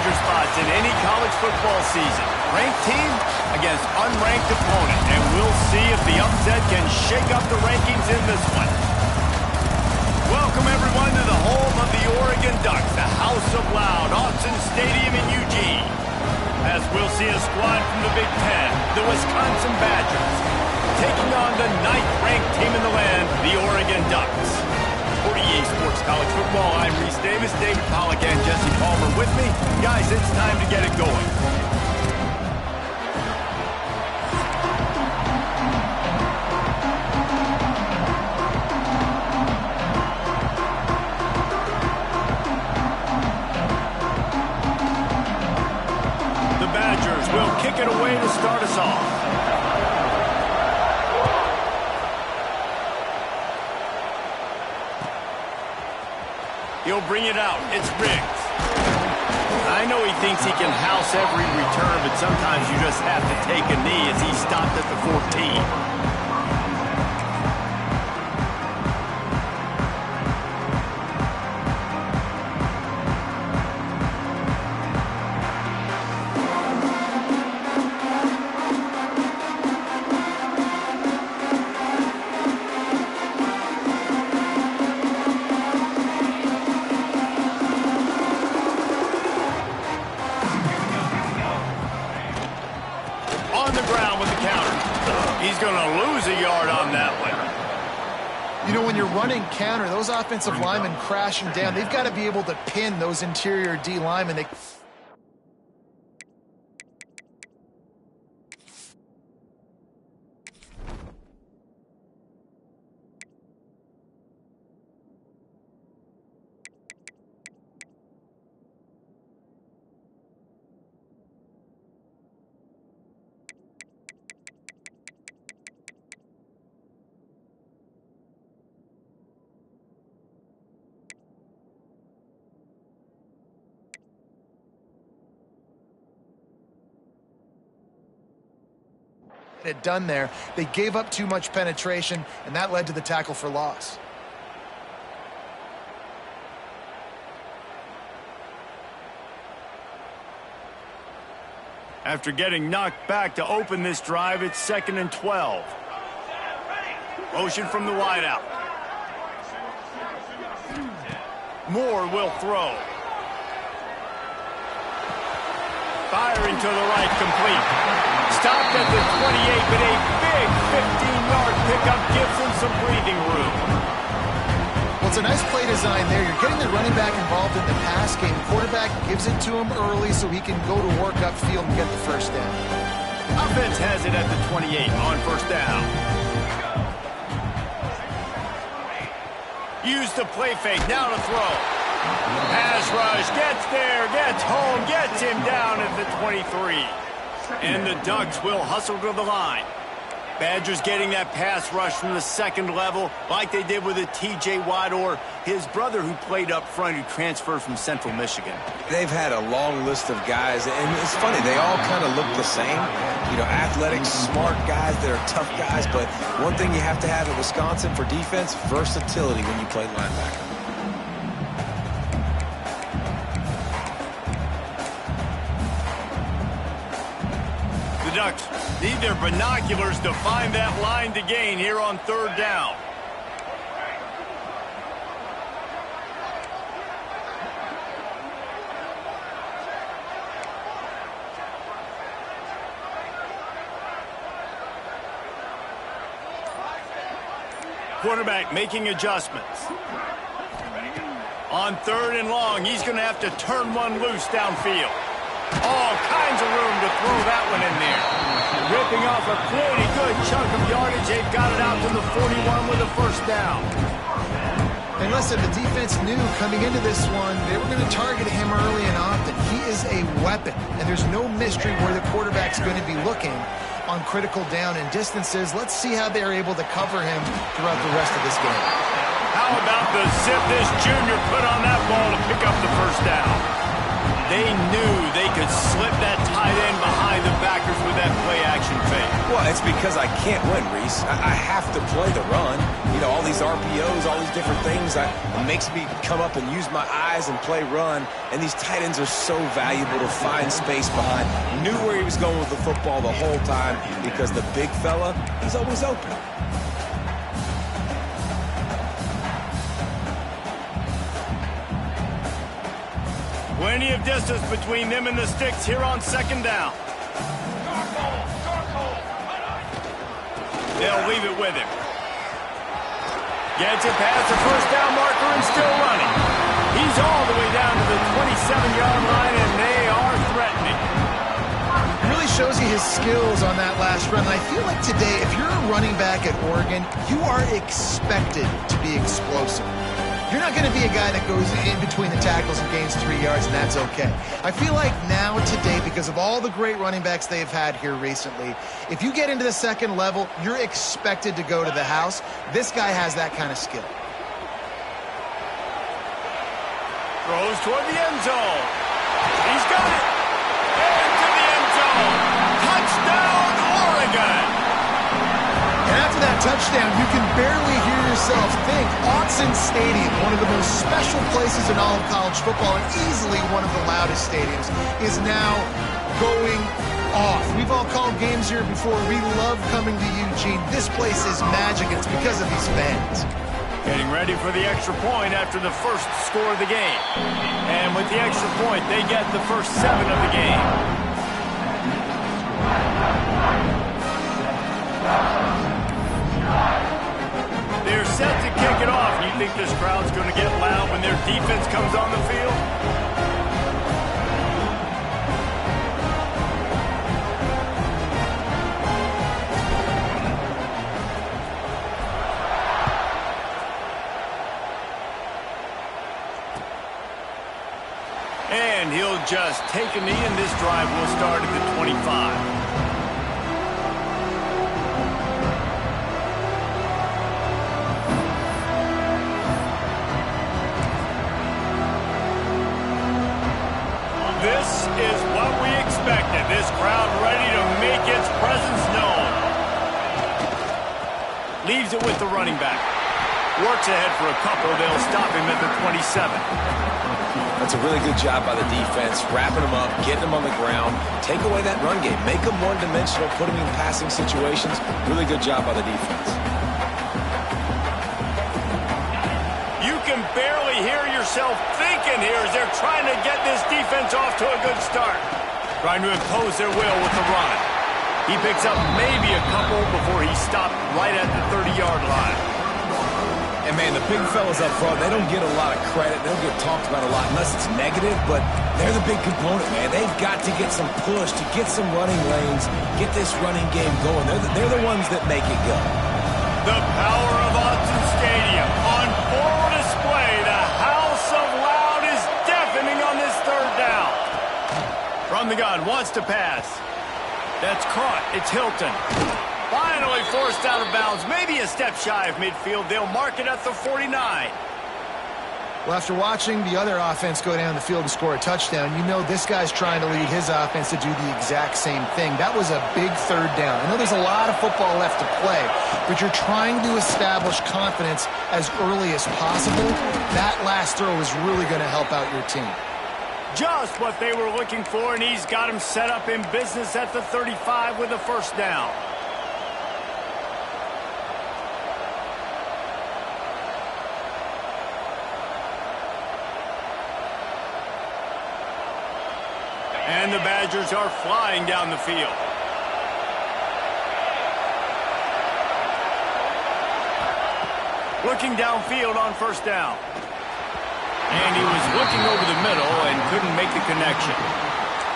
danger spots in any college football season. Ranked team against unranked opponent. And we'll see if the upset can shake up the rankings in this one. Welcome, everyone, to the home of the Oregon Ducks, the House of Loud, Autzen Stadium in Eugene. As we'll see a squad from the Big Ten, the Wisconsin Badgers, taking on the 9th-ranked team in the land, the Oregon Ducks. For EA Sports College Football, I'm Reese Davis, David Pollack, and Jesse Palmer with me. Guys, it's time to get it going. The Badgers will kick it away to start us off. He'll bring it out. It's Riggs. I know he thinks he can house every return, but sometimes you just have to take a knee as he stopped at the 14. On the ground with the counter. He's going to lose a yard on that one. You know, when you're running counter, those offensive linemen crashing down, they've got to be able to pin those interior D linemen. It done there. They gave up too much penetration, and that led to the tackle for loss. After getting knocked back to open this drive, it's 2nd and 12. Motion from the wideout. Moore will throw. Firing to the right, complete. Stopped at the 28, but a big 15-yard pickup gives him some breathing room. Well, it's a nice play design there. You're getting the running back involved in the pass game. Quarterback gives it to him early so he can go to work upfield and get the first down. Offense has it at the 28 on first down. Use the play fake, now to throw. Pass rush, gets there, gets home, gets him down at the 23. And the Ducks will hustle to the line. Badgers getting that pass rush from the second level like they did with a T.J. Watt or his brother who played up front who transferred from Central Michigan. They've had a long list of guys, and it's funny, they all kind of look the same. You know, athletic, smart guys that are tough guys, but one thing you have to have at Wisconsin for defense, versatility when you play linebacker. The Ducks need their binoculars to find that line to gain here on third down. Quarterback making adjustments. On 3rd and long, he's going to have to turn one loose downfield. All kinds of room to throw that one in there. Ripping off a pretty good chunk of yardage. They've got it out to the 41 with a first down. And listen, the defense knew coming into this one, they were going to target him early and often. He is a weapon, and there's no mystery where the quarterback's going to be looking on critical down and distances. Let's see how they're able to cover him throughout the rest of this game. How about the zip this junior put on that ball to pick up the first down? They knew they could slip that tight end behind the backers with that play-action fake. Well, it's because I can't win, Reese. I have to play the run. You know, all these these RPOs, all these different things. It makes me come up and use my eyes and play run. And these tight ends are so valuable to find space behind. Knew where he was going with the football the whole time because the big fella, he's always open. Plenty of distance between them and the sticks here on second down. They'll leave it with him. Gets it past the first down marker and still running. He's all the way down to the 27-yard line, and they are threatening. It really shows you his skills on that last run. And I feel like today, if you're a running back at Oregon, you are expected to be explosive. You're not going to be a guy that goes in between the tackles and gains 3 yards, and that's okay. I feel like now, today, because of all the great running backs they've had here recently, if you get into the second level, you're expected to go to the house. This guy has that kind of skill. Throws toward the end zone. He's got it. Into the end zone. Touchdown, Oregon. And after that touchdown, you can barely hear yourself think. Autzen Stadium, one of the most special places in all of college football and easily one of the loudest stadiums, is now going off. We've all called games here before. We love coming to Eugene. This place is magic. It's because of these fans. Getting ready for the extra point after the first score of the game. And with the extra point, they get the first 7 of the game. They're set to kick it off. You think this crowd's going to get loud when their defense comes on the field? And he'll just take a knee, and this drive will start at the 25. This is what we expected. This crowd ready to make its presence known. Leaves it with the running back. Works ahead for a couple. They'll stop him at the 27. That's a really good job by the defense, wrapping him up, getting him on the ground, take away that run game, make him one-dimensional, put him in passing situations. Really good job by the defense. You can barely hear yourself thinking here as they're trying to get this defense off to a good start. Trying to impose their will with the run. He picks up maybe a couple before he stopped right at the 30-yard line. And, man, the big fellas up front, they don't get a lot of credit. They don't get talked about a lot unless it's negative, but they're the big component, man. They've got to get some push, to get some running lanes, get this running game going. They're the ones that make it go. The power of Autzen Stadium on full display. The house of loud is deafening on this third down. From the gun, wants to pass. That's caught. It's Hilton. Finally forced out of bounds. Maybe a step shy of midfield. They'll mark it at the 49. Well, after watching the other offense go down the field and score a touchdown, you know this guy's trying to lead his offense to do the exact same thing. That was a big third down. I know there's a lot of football left to play, but you're trying to establish confidence as early as possible. That last throw is really going to help out your team. Just what they were looking for, and he's got him set up in business at the 35 with a first down. And the Badgers are flying down the field. Looking downfield on first down. And he was looking over the middle and couldn't make the connection.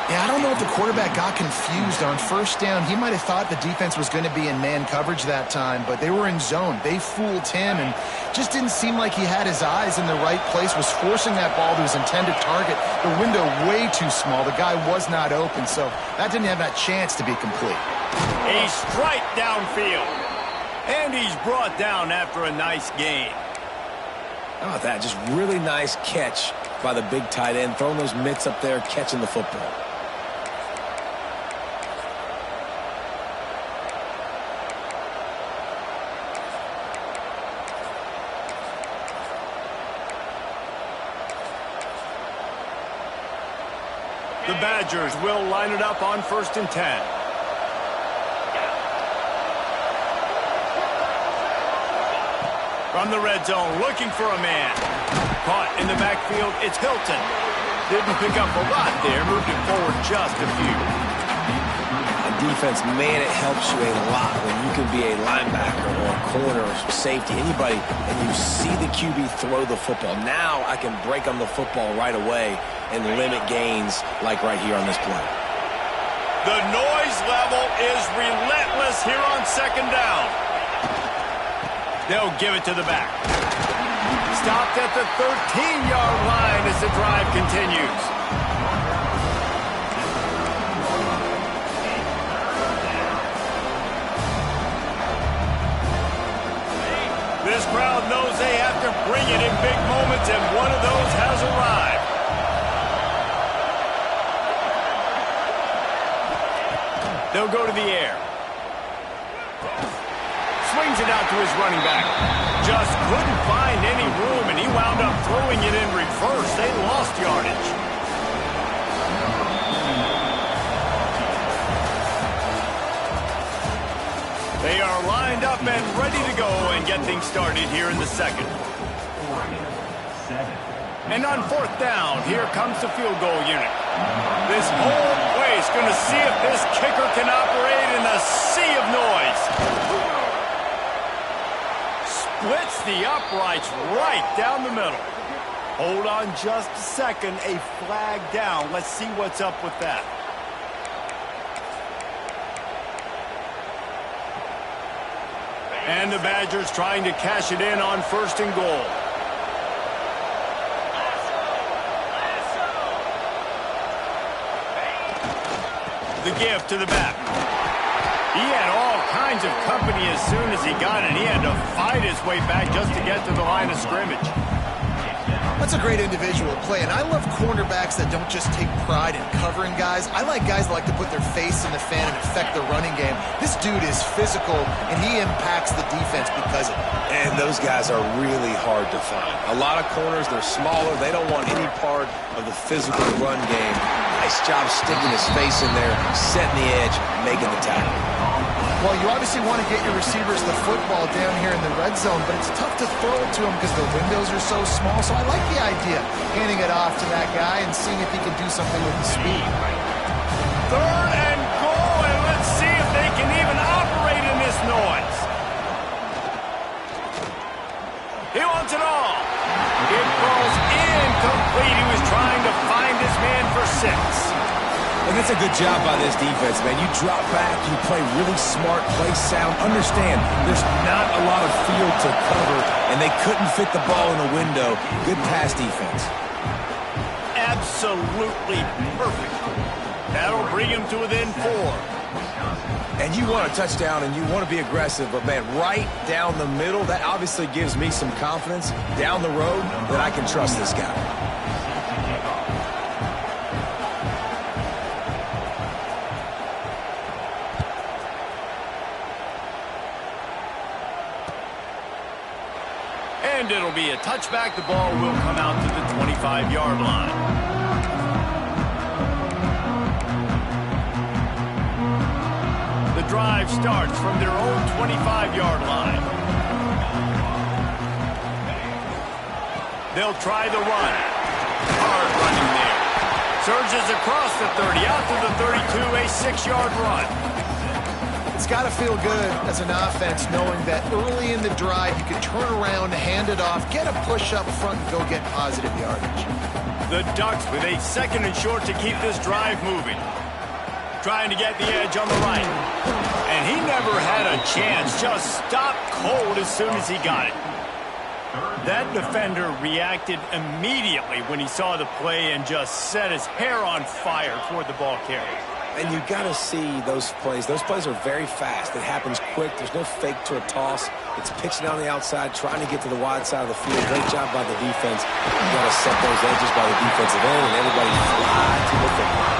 Yeah, I don't know if the quarterback got confused on first down. He might have thought the defense was going to be in man coverage that time, but they were in zone. They fooled him and just didn't seem like he had his eyes in the right place, was forcing that ball to his intended target. The window way too small. The guy was not open, so that didn't have that chance to be complete. A strike downfield. And he's brought down after a nice gain. How about that? Just really nice catch by the big tight end, throwing those mitts up there, catching the football. The Badgers will line it up on 1st and 10. From the red zone, looking for a man. Caught in the backfield, it's Hilton. Didn't pick up a lot there, moved it forward just a few. On defense, man, it helps you a lot when you can be a linebacker or a corner or safety, anybody, and you see the QB throw the football. Now I can break on the football right away and limit gains like right here on this play. The noise level is relentless here on 2nd down. They'll give it to the back. Stopped at the 13-yard line as the drive continues. This crowd knows they have to bring it in big moments, and one of those has arrived. They'll go to the air. Swings it out to his running back. Just couldn't find any room, and he wound up throwing it in reverse. They lost yardage. They are lined up and ready to go and get things started here in the 2nd. And on 4th down, here comes the field goal unit. This whole place going to see if this kicker can operate in a sea of noise. Splits the uprights right down the middle. Hold on just a second. A flag down. Let's see what's up with that. And the Badgers trying to cash it in on 1st and goal. The give to the back. He had all kinds of company as soon as he got it. He had to fight his way back just to get to the line of scrimmage. That's a great individual play, and I love cornerbacks that don't just take pride in covering guys. I like guys that like to put their face in the fan and affect the running game. This dude is physical, and he impacts the defense because of it. And those guys are really hard to find. A lot of corners, they're smaller. They don't want any part of the physical run game. Nice job sticking his face in there, setting the edge, making the tackle. Well, you obviously want to get your receivers the football down here in the red zone, but it's tough to throw it to them because the windows are so small. So I like the idea, handing it off to that guy and seeing if he can do something with the speed. 3rd and goal, and let's see if they can even operate in this noise. He wants it all. It falls incomplete. He was trying to find his man for 6. And that's a good job by this defense, man. You drop back, you play really smart, play sound. Understand, there's not a lot of field to cover, and they couldn't fit the ball in the window. Good pass defense. Absolutely perfect. That'll bring him to within 4. And you want a touchdown, and you want to be aggressive, but, man, right down the middle, that obviously gives me some confidence down the road that I can trust this guy. And it'll be a touchback. The ball will come out to the 25-yard line. The drive starts from their own 25-yard line. They'll try the run. Hard running there. Surges across the 30, out to the 32, a 6-yard run. It's got to feel good as an offense knowing that early in the drive you can turn around, hand it off, get a push up front, and go get positive yardage. The Ducks with a 2nd and short to keep this drive moving. Trying to get the edge on the right. And he never had a chance, just stopped cold as soon as he got it. That defender reacted immediately when he saw the play and just set his hair on fire toward the ball carrier. And you got to see those plays. Those plays are very fast. It happens quick. There's no fake to a toss. It's pitching on the outside, trying to get to the wide side of the field. Great job by the defense. You got to set those edges by the defensive end, and everybody fly to the football.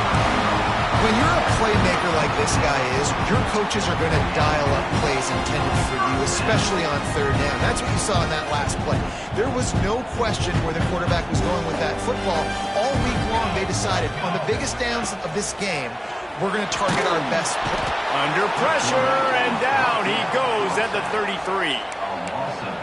When you're a playmaker like this guy is, your coaches are going to dial up plays intended for you, especially on third down. That's what you saw in that last play. There was no question where the quarterback was going with that football. All week long, they decided, on the biggest downs of this game, we're going to target our best play. Under pressure, and down he goes at the 33.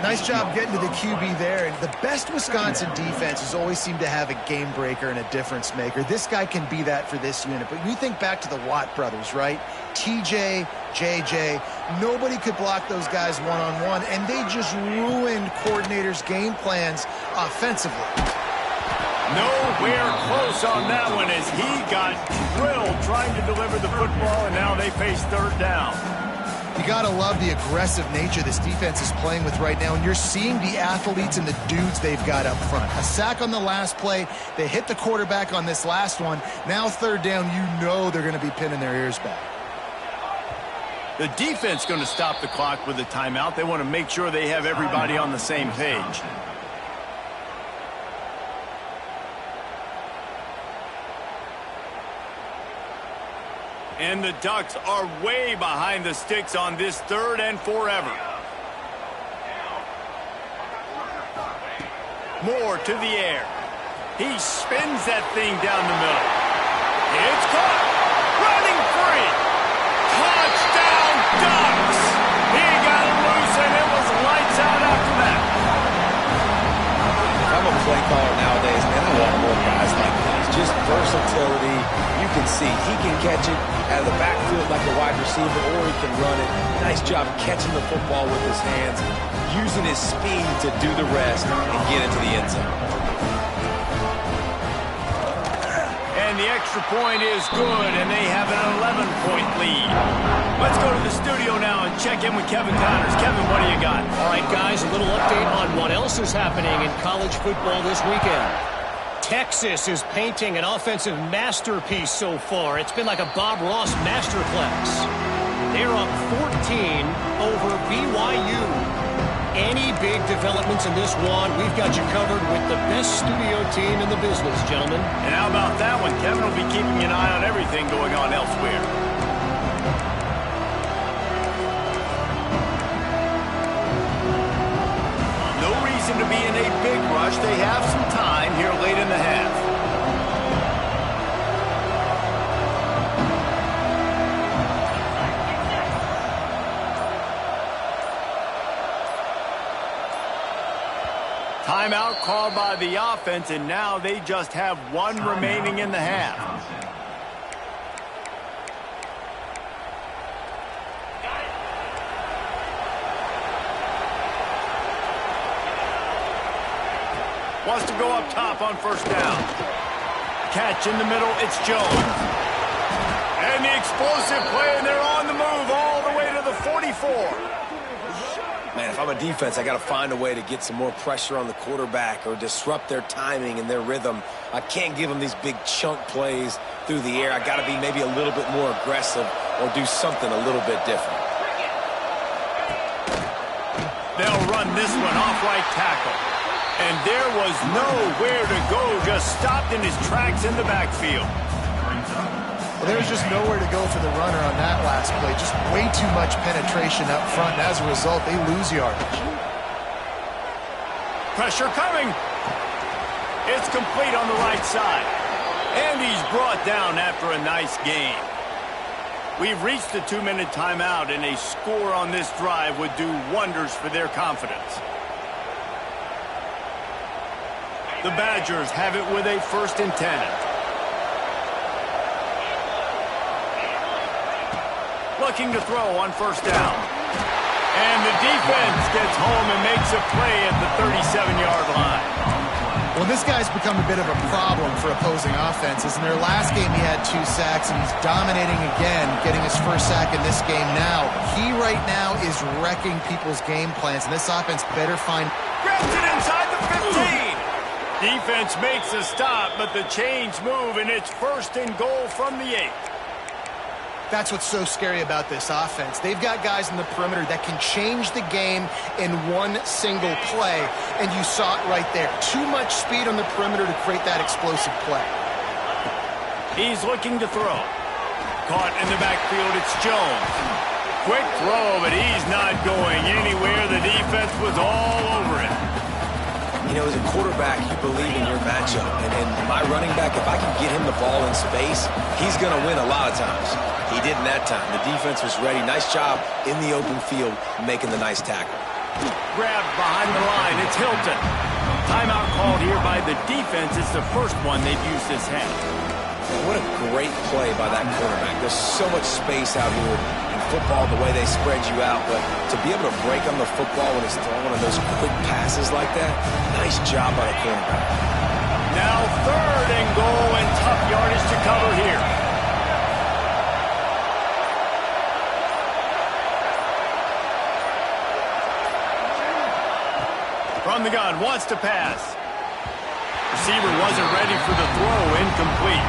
Nice job getting to the QB there. And the best Wisconsin defenses always seem to have a game breaker and a difference maker. This guy can be that for this unit. But you think back to the Watt brothers, right? TJ, JJ, nobody could block those guys one-on-one, and they just ruined coordinators' game plans offensively. Nowhere close on that one as he got drilled trying to deliver the football, and now they face third down. You got to love the aggressive nature this defense is playing with right now, and you're seeing the athletes and the dudes they've got up front. A sack on the last play. They hit the quarterback on this last one. Now third down, you know they're going to be pinning their ears back. The defense going to stop the clock with a timeout. They want to make sure they have everybody on the same page. And the Ducks are way behind the sticks on this third and forever. Moore to the air. He spins that thing down the middle. It's caught. Running free. Touchdown, Ducks. He got it loose, and it was lights out after that. If I'm a play caller nowadays, man, I want more guys like this. Just versatility. You can see he can catch it out of the backfield like a wide receiver, or he can run it. Nice job catching the football with his hands, using his speed to do the rest and get into the end zone. And the extra point is good, and they have an 11-point lead. Let's go to the studio now and check in with Kevin Connors. Kevin, what do you got? All right, guys, a little update on what else is happening in college football this weekend. Texas is painting an offensive masterpiece so far. It's been like a Bob Ross masterclass. They're up 14 over BYU. Any big developments in this one, we've got you covered with the best studio team in the business, gentlemen. And how about that one? Kevin will be keeping an eye on everything going on elsewhere. No reason to be in a big rush. They have some time here late in the half. Timeout called by the offense, and now they just have one remaining in the half. Wants to go up top on first down. Catch in the middle, it's Jones. And the explosive play, and they're on the move all the way to the 44. Man, if I'm a defense, I got to find a way to get some more pressure on the quarterback or disrupt their timing and their rhythm. I can't give them these big chunk plays through the air. I got to be maybe a little bit more aggressive or do something a little bit different. They'll run this one off right tackle. And there was nowhere to go, just stopped in his tracks in the backfield. Well, there was just nowhere to go for the runner on that last play. Just way too much penetration up front, and as a result, they lose yardage. Pressure coming. It's complete on the right side. And he's brought down after a nice gain. We've reached the 2-minute timeout, and a score on this drive would do wonders for their confidence. The Badgers have it with a 1st and 10. Looking to throw on first down. And the defense gets home and makes a play at the 37-yard line. Well, this guy's become a bit of a problem for opposing offenses. In their last game, he had 2 sacks, and he's dominating again, getting his first sack in this game now. He right now is wrecking people's game plans, and this offense better find... Grabs it inside the 15. Defense makes a stop, but the chains move, and it's 1st and goal from the 8. That's what's so scary about this offense. They've got guys in the perimeter that can change the game in one single play, and you saw it right there. Too much speed on the perimeter to create that explosive play. He's looking to throw. caught in the backfield. It's Jones. Quick throw, but he's not going anywhere. The defense was all over it. You know, as a quarterback, you believe in your matchup. And my running back, if I can get him the ball in space, he's going to win a lot of times. He didn't that time. The defense was ready. Nice job in the open field making the nice tackle. Grabbed behind the line. It's Hilton. Timeout called here by the defense. It's the first one they've used this half. What a great play by that quarterback. There's so much space out here in football, the way they spread you out. But to be able to break on the football when it's throwing one of those quick passes like that, nice job by the quarterback. Now 3rd and goal, and tough yardage to cover here. From the gun, wants to pass. Receiver wasn't ready for the throw, incomplete.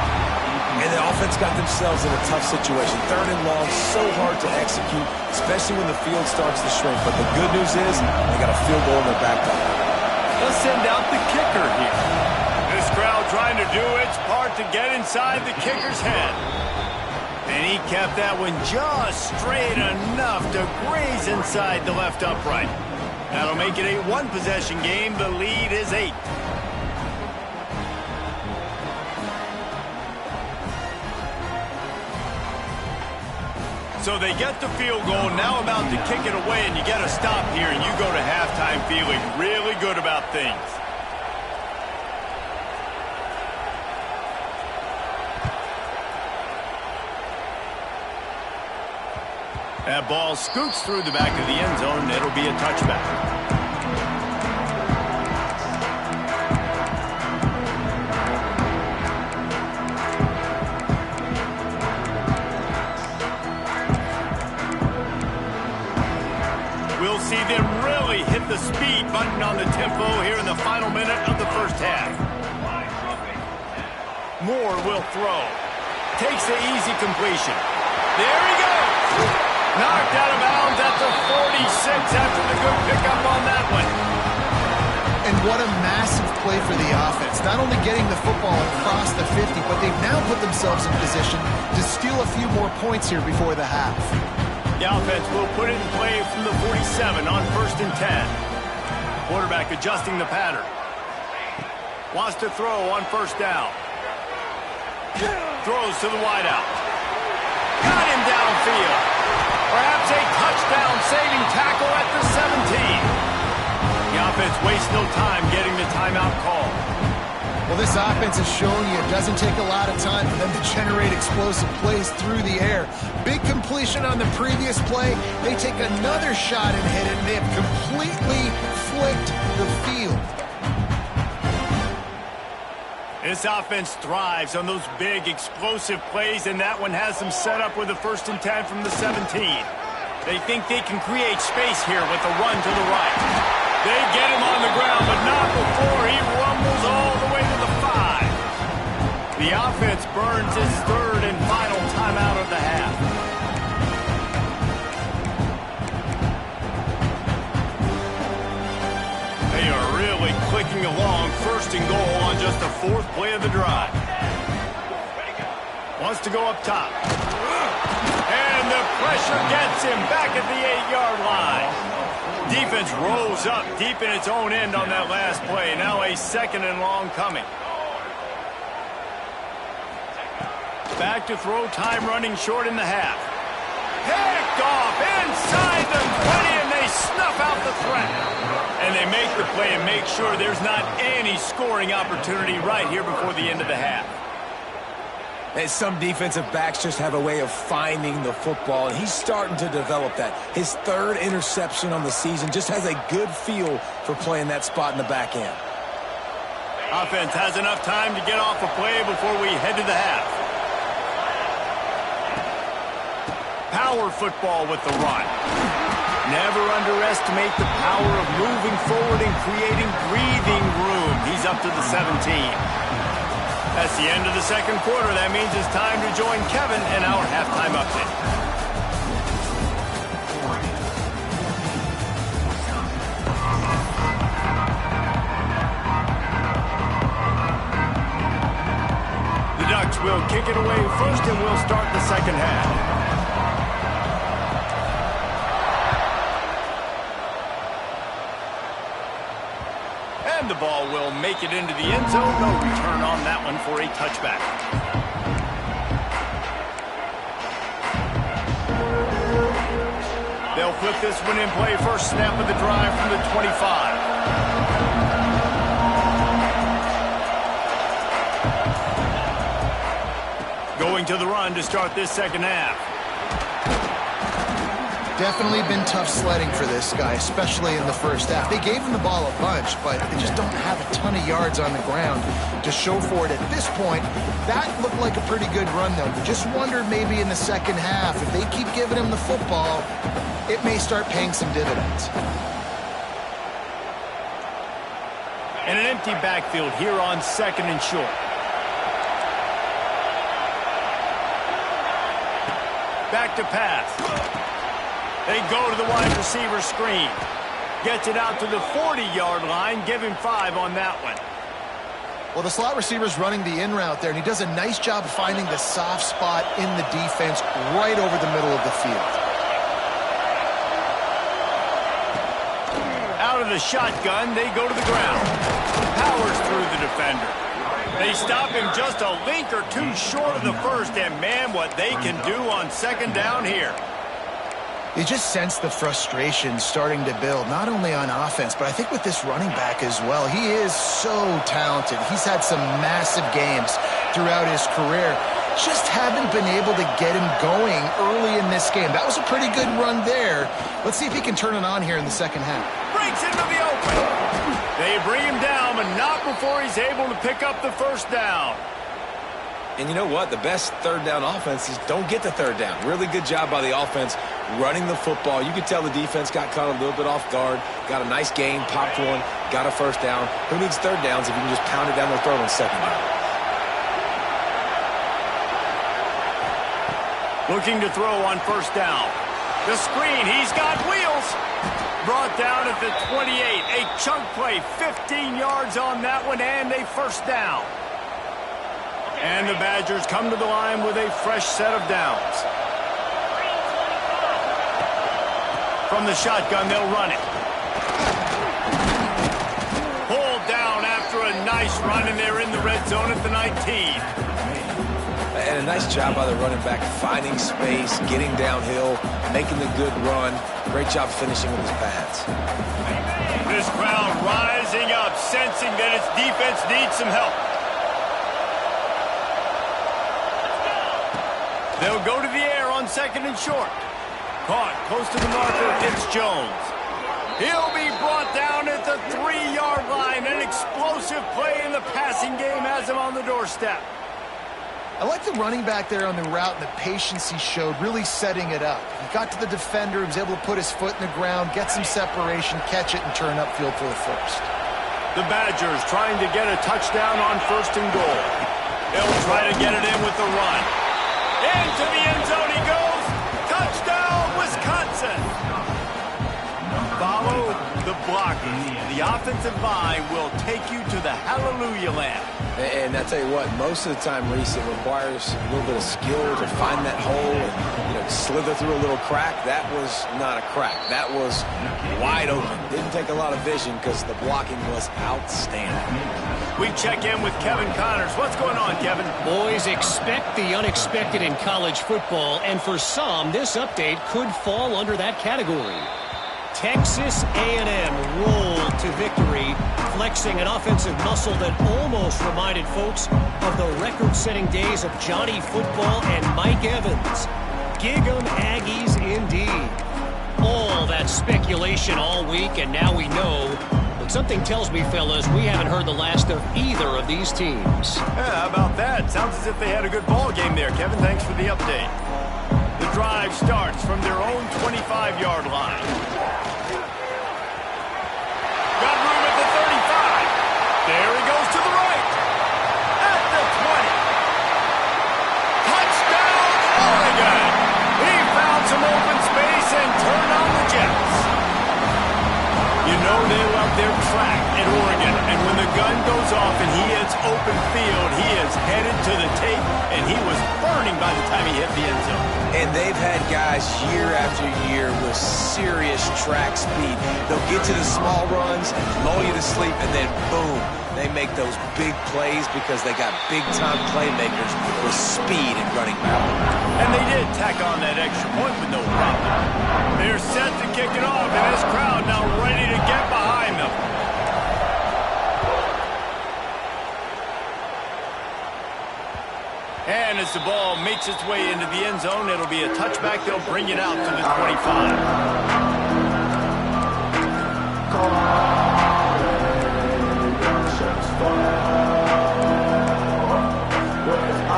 And the offense got themselves in a tough situation. 3rd and long, so hard to execute, especially when the field starts to shrink. But the good news is they got a field goal in their back pocket. Let's send out the kicker here. This crowd trying to do its part to get inside the kicker's head. And he kept that one just straight enough to graze inside the left upright. That'll make it a one-possession game. The lead is 8. So they get the field goal, now about to kick it away, and you get a stop here, and you go to halftime feeling really good about things. That ball scoots through the back of the end zone, and it'll be a touchback. We'll see them really hit the speed button on the tempo here in the final minute of the first half. Moore will throw. Takes the easy completion. There he goes. Knocked out of bounds at the 46 after the good pickup on that one. And what a massive play for the offense. Not only getting the football across the 50, but they've now put themselves in position to steal a few more points here before the half. The offense will put it in play from the 47 on 1st and 10. Quarterback adjusting the pattern. Wants to throw on 1st down. Throws to the wideout. Got him downfield. Perhaps a touchdown-saving tackle at the 17. The offense wastes no time getting the timeout call. Well, this offense has shown you it doesn't take a lot of time for them to generate explosive plays through the air. Big completion on the previous play. They take another shot and hit it, and they have completely flipped the field. This offense thrives on those big, explosive plays, and that one has them set up with a 1st and 10 from the 17. They think they can create space here with a run to the right. They get him on the ground, but not before he rumbles all the way to the 5. The offense burns its 3rd and final timeout of the half. They are really clicking along, 1st and goal on just the 4th play of the drive. Wants to go up top. And the pressure gets him back at the 8-yard line. Defense rose up deep in its own end on that last play. Now a 2nd and long coming. Back to throw, time running short in the half. Picked off inside the 20, and they snuff out the threat. And they make the play and make sure there's not any scoring opportunity right here before the end of the half. And some defensive backs just have a way of finding the football, and he's starting to develop that. His 3rd interception on the season, just has a good feel for playing that spot in the back end. Offense has enough time to get off a play before we head to the half. Power football with the run. Never underestimate the power of moving forward and creating breathing room. He's up to the 17. That's the end of the 2nd quarter. That means it's time to join Kevin in our halftime update. The Ducks will kick it away first, and we'll start the second half. And the ball will make it into the end zone. No return on that one for a touchback. They'll flip this one in play. First snap of the drive from the 25. Going to the run to start this second half. Definitely been tough sledding for this guy, especially in the first half. They gave him the ball a bunch, but they just don't have a ton of yards on the ground to show for it at this point. That looked like a pretty good run, though. Just wondered maybe in the second half, if they keep giving him the football, it may start paying some dividends. And an empty backfield here on second and short. Back to pass. They go to the wide receiver screen. Gets it out to the 40-yard line. Give him 5 on that one. Well, the slot receiver's running the in route there, and he does a nice job finding the soft spot in the defense right over the middle of the field. Out of the shotgun, they go to the ground. Powers through the defender. They stop him just a link or two short of the first, and man, what they can do on second down here. You just sense the frustration starting to build, not only on offense, but I think with this running back as well. He is so talented. He's had some massive games throughout his career. Just haven't been able to get him going early in this game. That was a pretty good run there. Let's see if he can turn it on here in the second half. Breaks into the open. They bring him down, but not before he's able to pick up the first down. And you know what? The best third down offenses don't get the third down. Really good job by the offense running the football. You could tell the defense got caught a little bit off guard, got a nice gain, popped one, got a first down. Who needs third downs if you can just pound it down their throat on second down? Looking to throw on first down. The screen, he's got wheels. Brought down at the 28. A chunk play, 15 yards on that one, and a first down. And the Badgers come to the line with a fresh set of downs. From the shotgun, they'll run it. Pulled down after a nice run, and they're in the red zone at the 19. And a nice job by the running back, finding space, getting downhill, making the good run. Great job finishing with his pads. This crowd rising up, sensing that its defense needs some help. They'll go to the air on second and short. Caught close to the marker, it's Jones. He'll be brought down at the 3-yard line. An explosive play in the passing game has him on the doorstep. I like the running back there on the route and the patience he showed, really setting it up. He got to the defender, he was able to put his foot in the ground, get some separation, catch it, and turn upfield for the first. The Badgers trying to get a touchdown on first and goal. They'll try to get it in with the run. Into the end zone he goes. Touchdown, Wisconsin. Follow the blockers. The offensive line will take you to the hallelujah land. And I tell you what, most of the time, Reese, it requires a little bit of skill to find that hole and, slither through a little crack. That was not a crack. That was wide open. Didn't take a lot of vision because the blocking was outstanding. We check in with Kevin Connors. What's going on, Kevin? Boys, expect the unexpected in college football, and for some, this update could fall under that category. Texas A&M rolled to victory, flexing an offensive muscle that almost reminded folks of the record-setting days of Johnny Football and Mike Evans. Gig 'em Aggies indeed. All that speculation all week, and now we know. But something tells me, fellas, we haven't heard the last of either of these teams. Yeah, how about that? Sounds as if they had a good ball game there, Kevin. Thanks for the update. The drive starts from their own 25-yard line. Got room at the 35. There he goes to the right. At the 20. Touchdown, Oregon. He found some open space and turned on the Jets. You know they love their track at Oregon, and when the gun goes off and he hits open field. He is headed to the tape, and he was burning by the time he hit the end zone. And they've had guys year after year with serious track speed. They'll get to the small runs, lull you to sleep, and then boom, they make those big plays because they got big-time playmakers with speed and running power. And they did tack on that extra point with no problem. They're set to kick it off, and this crowd now ready to get behind them. And as the ball makes its way into the end zone, it'll be a touchback. They'll bring it out to the 25.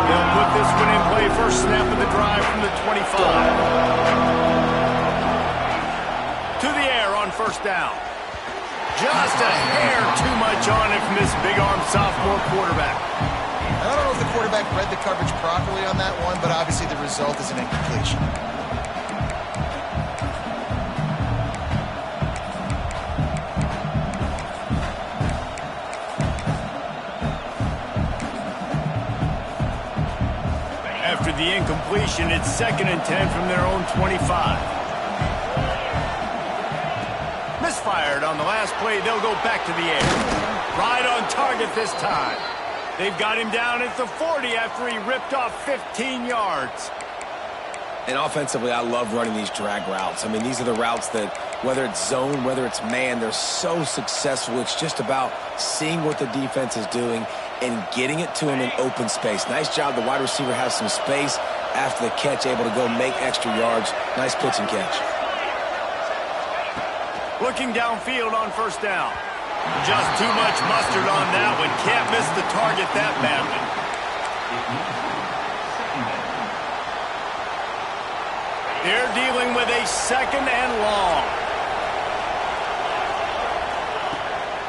They'll put this one in play. First snap of the drive from the 25. To the air on first down. Just a hair too much on it from this big-arm sophomore quarterback. I don't know if the quarterback read the coverage properly on that one, but obviously the result is an incompletion. After the incompletion, it's 2nd and 10 from their own 25. Misfired on the last play. They'll go back to the air. Right on target this time. They've got him down at the 40 after he ripped off 15 yards. And offensively, I love running these drag routes. I mean, these are the routes that, whether it's zone, whether it's man, they're so successful. It's just about seeing what the defense is doing and getting it to him in open space. Nice job. The wide receiver has some space after the catch, able to go make extra yards. Nice pitch and catch. Looking downfield on first down. Just too much mustard on that one. Can't miss the target that badly. They're dealing with a 2nd and long.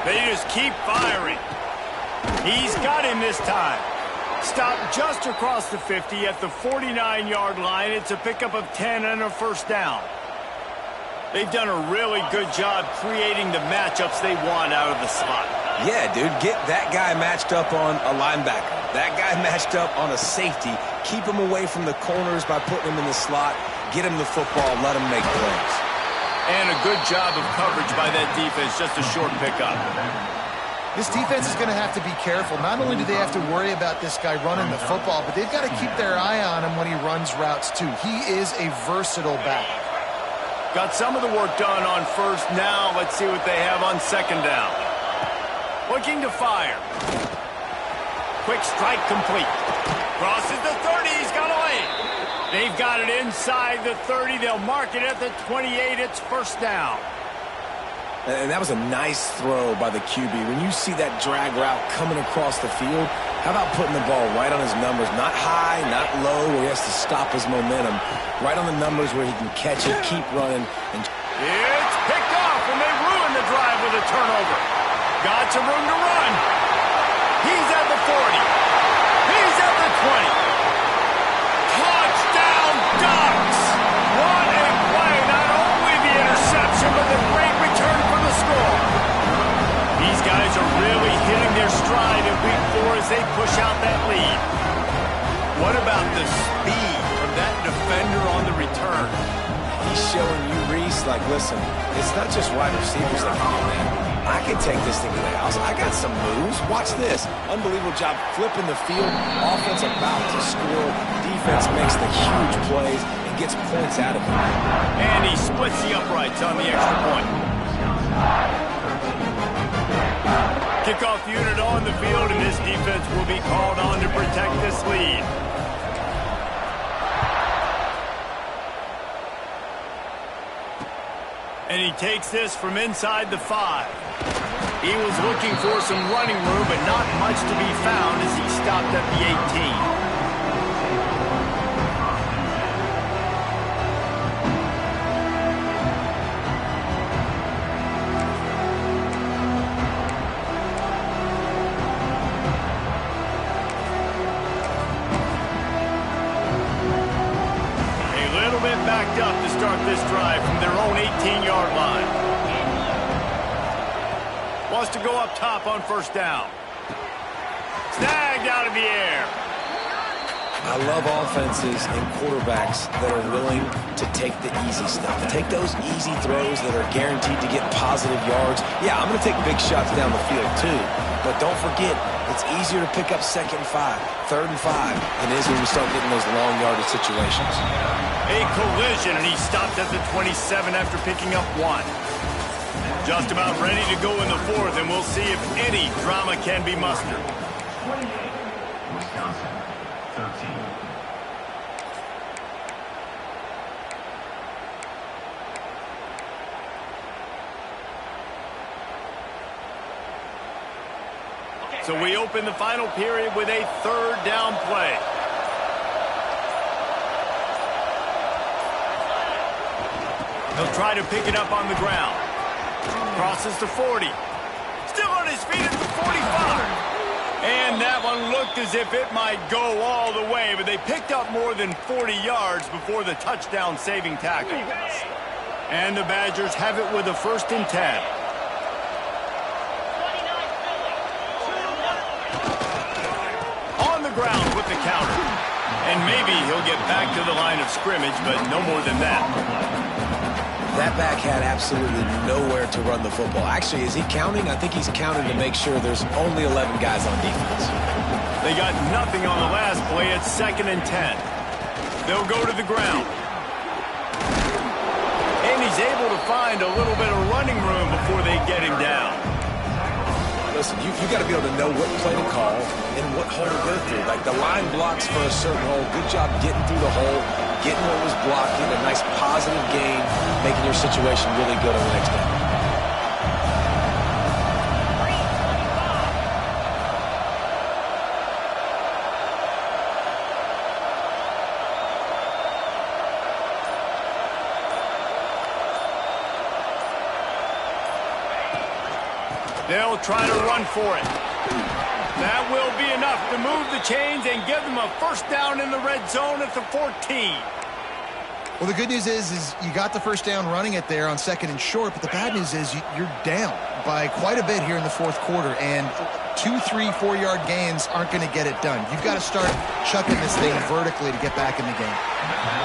They just keep firing. He's got him this time. Stopped just across the 50 at the 49-yard line. It's a pickup of 10 and a first down. They've done a really good job creating the matchups they want out of the slot. Yeah, dude, get that guy matched up on a linebacker. That guy matched up on a safety. Keep him away from the corners by putting him in the slot. Get him the football, let him make plays. And a good job of coverage by that defense, just a short pickup. This defense is going to have to be careful. Not only do they have to worry about this guy running the football, but they've got to keep their eye on him when he runs routes too. He is a versatile back. Got some of the work done on first. Now let's see what they have on 2nd down. Looking to fire. Quick strike complete. Crosses the 30. He's got a lane. They've got it inside the 30. They'll mark it at the 28. It's first down. And that was a nice throw by the QB. When you see that drag route coming across the field, how about putting the ball right on his numbers? Not high, not low, where he has to stop his momentum. Right on the numbers where he can catch it, keep running. It's picked off, and they ruin the drive with a turnover. Got some room to run. He's at the 40. He's at the 20. Touchdown, Ducks! What a play. Not only the interception, but the great return for the score. These guys are really hitting their stride in week 4 as they push out that lead. What about the speed from that defender on the return? He's showing you, Reese, like, listen, it's not just wide receivers that can do that. I can take this thing to the house. I got some moves. Watch this. Unbelievable job flipping the field. Offense about to score. Defense makes the huge plays and gets points out of it. And he splits the uprights on the extra point. Kickoff unit on the field, and this defense will be called on to protect this lead. And he takes this from inside the 5. He was looking for some running room, but not much to be found as he stopped at the 18. Backed up to start this drive from their own 18-yard line. Wants to go up top on first down. Snagged out of the air. I love offenses and quarterbacks that are willing to take the easy stuff. Take those easy throws that are guaranteed to get positive yards. Yeah, I'm going to take big shots down the field too. But don't forget, it's easier to pick up 2nd and 5, 3rd and 5 than it is when we start getting those long yardage situations. A collision, and he stopped at the 27 after picking up 1. Just about ready to go in the 4th, and we'll see if any drama can be mustered. 28, Wisconsin, 13. So we open the final period with a 3rd down play. He'll try to pick it up on the ground. Crosses to 40. Still on his feet at the 45. And that one looked as if it might go all the way, but they picked up more than 40 yards before the touchdown-saving tackle. And the Badgers have it with a 1st and 10. On the ground with the counter. And maybe he'll get back to the line of scrimmage, but no more than that. That back had absolutely nowhere to run the football. Actually, is he counting? I think he's counting to make sure there's only 11 guys on defense. They got nothing on the last play. It's 2nd and 10. They'll go to the ground. And he's able to find a little bit of running room before they get him down. Listen, you got to be able to know what play to call and what hole to go through. Like the line blocks for a certain hole. Good job getting through the hole, getting what was blocked, getting a nice positive gain, making your situation really good on the next down. They'll try to run for it. That will be enough to move the chains and give them a 1st down in the red zone at the 14. Well, the good news is you got the 1st down running it there on 2nd and short, but the bad news is you're down by quite a bit here in the 4th quarter, and 2, 3, 4-yard gains aren't going to get it done. You've got to start chucking this thing vertically to get back in the game.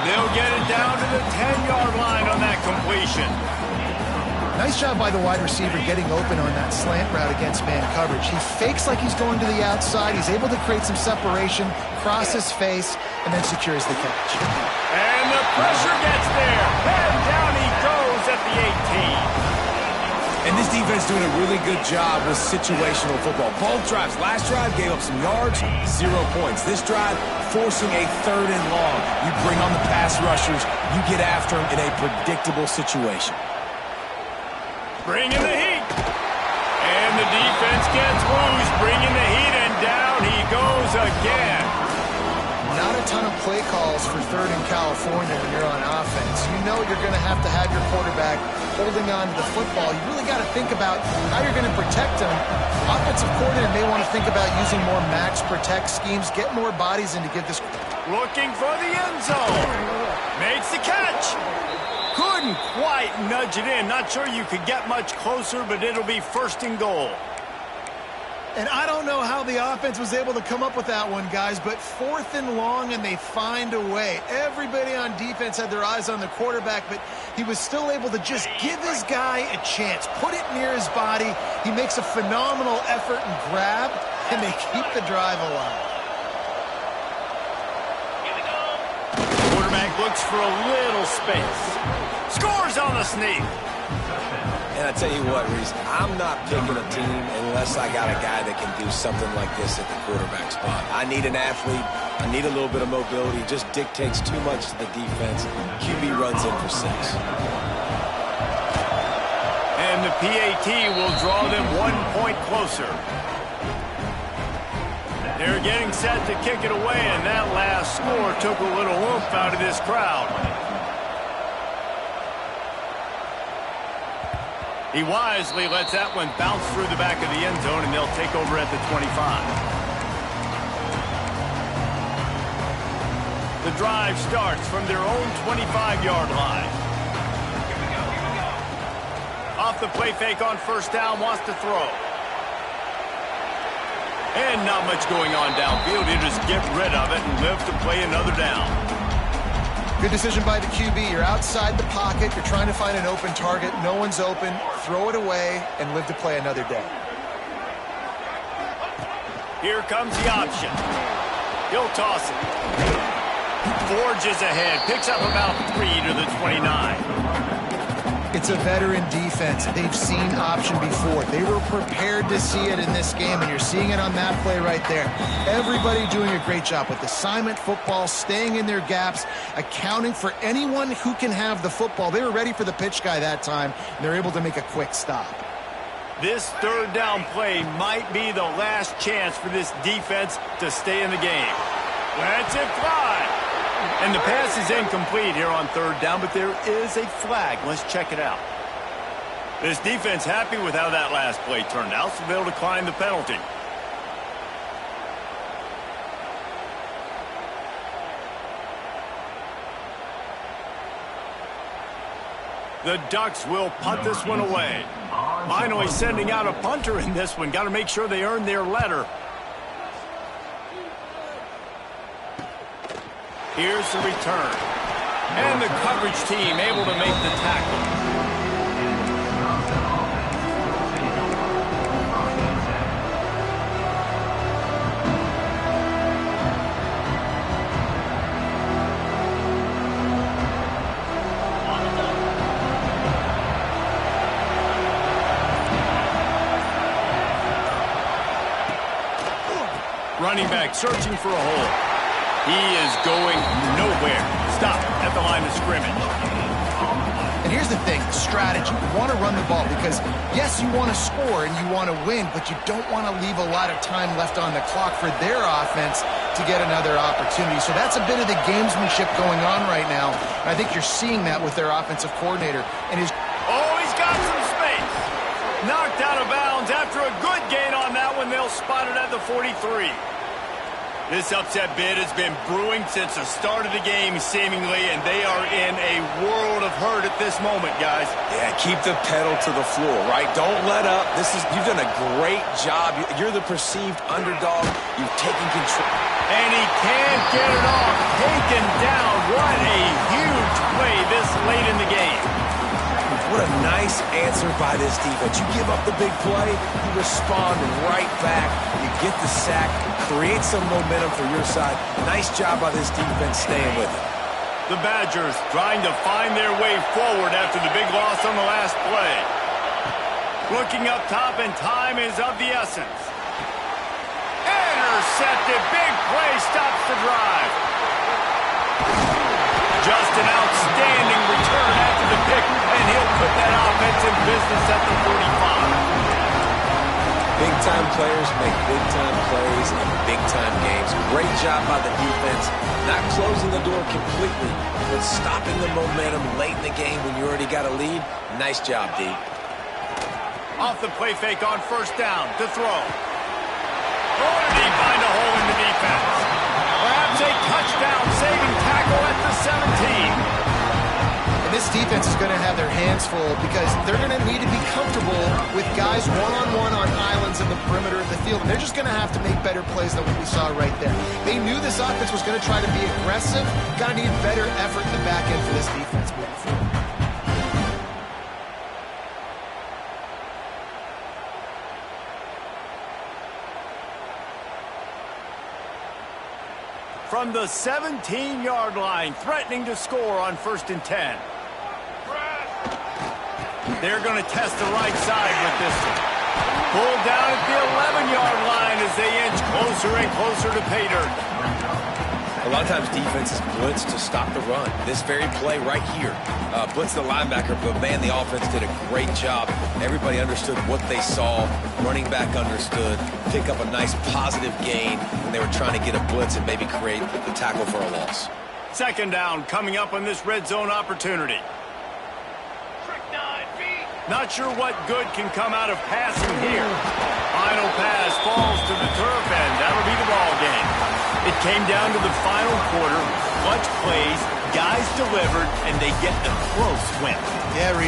They'll get it down to the 10-yard line on that completion. Nice job by the wide receiver getting open on that slant route against man coverage. He fakes like he's going to the outside. He's able to create some separation, cross his face, and then secures the catch. And the pressure gets there. And down he goes at the 18. And this defense doing a really good job with situational football. Both drives. Last drive gave up some yards, 0 points. This drive forcing a 3rd and long. You bring on the pass rushers. You get after them in a predictable situation. Bringing the heat. And the defense gets loose, bringing the heat, and down he goes again. Not a ton of play calls for 3rd in California when you're on offense. You know you're going to have your quarterback holding on to the football. You really got to think about how you're going to protect him. Offensive coordinator may want to think about using more max protect schemes, get more bodies in to give this. Looking for the end zone. Makes the catch. Couldn't quite nudge it in. Not sure you could get much closer, but it'll be 1st and goal. And I don't know how the offense was able to come up with that one, guys, but 4th and long, and they find a way. Everybody on defense had their eyes on the quarterback, but he was still able to just give his guy a chance, put it near his body. He makes a phenomenal effort and grab, and they keep the drive alive. Quarterback looks for a little space. Scores on the sneak. And I tell you what, Reese, I'm not picking a team unless I got a guy that can do something like this at the quarterback spot. I need an athlete. I need a little bit of mobility. It just dictates too much to the defense. QB runs in for 6. And the PAT will draw them 1 point closer. They're getting set to kick it away, and that last score took a little oomph out of this crowd. He wisely lets that one bounce through the back of the end zone, and they'll take over at the 25. The drive starts from their own 25-yard line. Off the play fake on 1st down, wants to throw. And not much going on downfield. You just get rid of it and live to play another down. Good decision by the QB. You're outside the pocket. You're trying to find an open target. No one's open. Throw it away and live to play another day. Here comes the option. He'll toss it. Forges ahead. Picks up about 3 to the 29. It's a veteran defense. They've seen option before. They were prepared to see it in this game, and you're seeing it on that play right there. Everybody doing a great job with assignment football, staying in their gaps, accounting for anyone who can have the football. They were ready for the pitch guy that time, and they're able to make a quick stop. This third down play might be the last chance for this defense to stay in the game. Lets it fly. And the pass is incomplete here on third down, but there is a flag. Let's check it out. This defense happy with how that last play turned out, so they'll decline the penalty. The Ducks will punt this one away. Finally sending out a punter in this one. Got to make sure they earn their letter. Here's the return. And the coverage team able to make the tackle. Running back searching for a hole. He is going nowhere. Stop at the line of scrimmage. And here's the thing, strategy. You want to run the ball because, yes, you want to score and you want to win, but you don't want to leave a lot of time left on the clock for their offense to get another opportunity. So that's a bit of the gamesmanship going on right now. And I think you're seeing that with their offensive coordinator. And his he's got some space. Knocked out of bounds after a good gain on that one. They'll spot it at the 43. This upset bid has been brewing since the start of the game, seemingly, and they are in a world of hurt at this moment, guys. Yeah, keep the pedal to the floor, right? Don't let up. You've done a great job. You're the perceived underdog. You've taken control. And he can't get it off. Taken down. What a huge play this late in the game. What a nice answer by this defense. You give up the big play, you respond right back, you get the sack, create some momentum for your side. Nice job by this defense staying with it. The Badgers trying to find their way forward after the big loss on the last play. Looking up top, and time is of the essence. Intercepted. Big play stops the drive. Just an outstanding return after the pick, and he'll put that offense in business at the 45. Big-time players make big-time plays in big-time games. Great job by the defense. Not closing the door completely, but stopping the momentum late in the game when you already got a lead. Nice job, D. Off the play fake on first down to throw. Oh, did he find a hole in the defense? Perhaps a touchdown-saving tackle at the 17. And this defense is going to have their hands full because they're going to need to be comfortable with guys one-on-one on islands in the perimeter of the field. And they're just going to have to make better plays than what we saw right there. They knew this offense was going to try to be aggressive. Got to need better effort in the back end for this defense moving forward. From the 17-yard line, threatening to score on 1st and 10. They're going to test the right side with this one. Pulled down at the 11-yard line as they inch closer and closer to pay dirt. A lot of times defenses blitz to stop the run. This very play right here, blitz the linebacker, but man, the offense did a great job. Everybody understood what they saw. Running back understood. Pick up a nice positive gain when they were trying to get a blitz and maybe create the tackle for a loss. 2nd down coming up on this red zone opportunity. Not sure what good can come out of passing here. Final pass falls to the turf, and that'll be the ball game. It came down to the final quarter. Clutch plays, guys delivered, and they get a close win. Yeah, Reese.